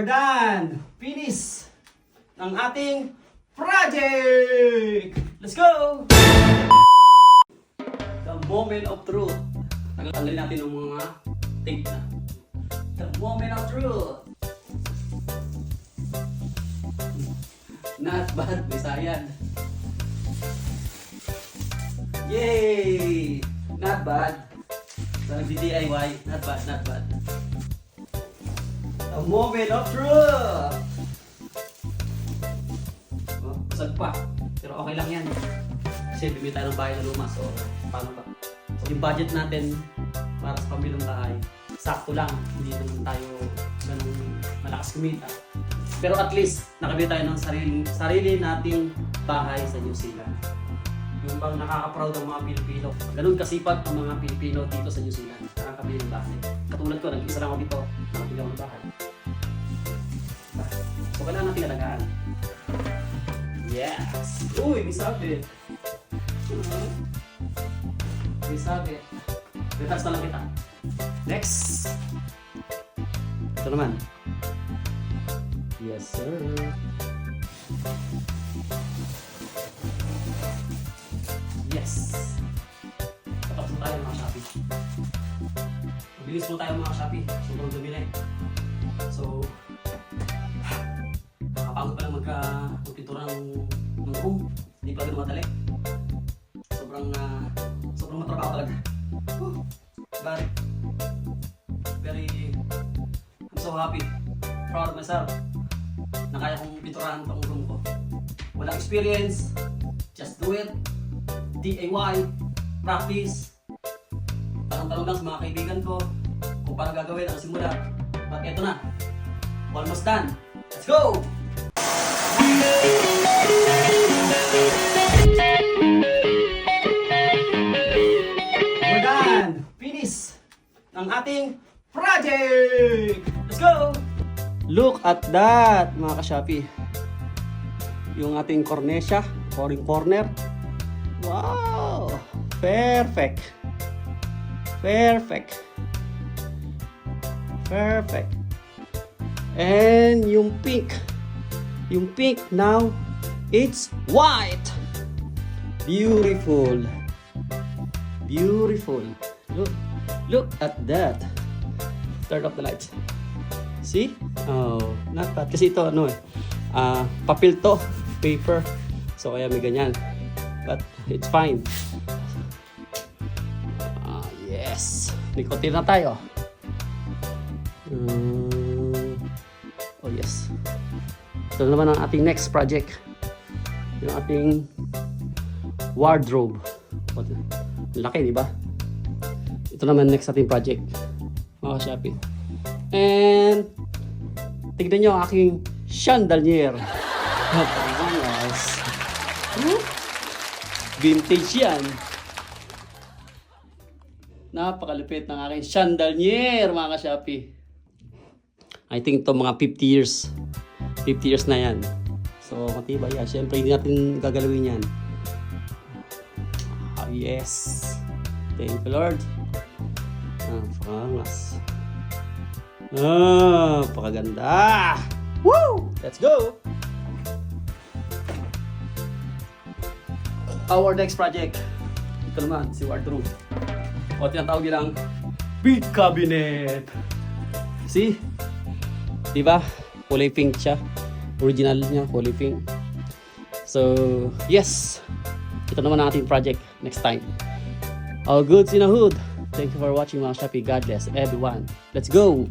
done! Finish ng ating project! Let's go! The moment of truth. Tanggalin natin ng mga tape na. The moment of truth. Not bad, Visayan. Yay! Not bad. Sa nagdi-DIY, not bad, not bad. The moment of truth! Oh, basag pa. Pero okay lang yan. Kasi bibili tayo ng bahay na luma. So, paano pa? So, yung budget natin para sa pambilang bahay, sakto lang. Hindi naman tayo ganun malakas kumita. Pero at least, nakabili tayo ng sarili nating bahay sa New Zealand. Yung bang nakaka-proud ang mga Pilipino. Ganun kasipag ang mga Pilipino dito sa New Zealand. Nakakabili ng bahay. Katulad ko, nag-isa lang ako dito. Nakabili ako ng bahay. So, kailangan natin alagaan. Yes! Uy, may sabit! May sabit. Retas na lang kita. Next! Ito naman. Yes, sir. Yes. Tapos na tayo mga Shopee. Mabilis mo tayo mga Shopee. Sobrang dumi na eh. So, nakapagod pa lang magpintura ng room. Hindi pa rin madali. Sobrang matrabaho talaga. But, I'm so happy. Proud of myself. Na kaya kong pinturahan itong room ko. Walang experience. Just do it. DIY. Practice. Tanong-tanong lang sa mga kaibigan ko kung paano gagawin ang simula. But eto na. Almost done. Let's go! We're done! Finish ng ating project! Let's go! Look at that, mga ka-Shopee. Yung ating cornesia, corner. Wow! Perfect! Perfect! Perfect! And yung pink now, it's white! Beautiful! Beautiful! Look at that! Turn off the lights. See? Oh, not bad. Kasi ito, papel to, paper. So, kaya may ganyan. But, it's fine. Yes. May konti na tayo. Oh, yes. Ito naman ang ating next project. Yung ating wardrobe. Laki, di ba? Ito naman next ating project. Mga Shopee. And tignan nyo ang aking chandelier. Napakaangas. Vintage yan. Napakalupit ng aking chandelier, mga ka-Shopee. I think ito mga 50 years. 50 years na yan. So matibay yan. Siyempre hindi natin gagalawin yan. Yes. Thank you, Lord. Napakaangas. Napakaganda. Woo! Let's go! Our next project. Ito naman, si wardrobe. O tinatawag nilang big cabinet. See? Diba? Kulay pink siya. Original niya, kulay pink. So, yes. Ito naman ang ating project next time. All goods in a hood. Thank you for watching, mga Shopee. God bless everyone. Let's go!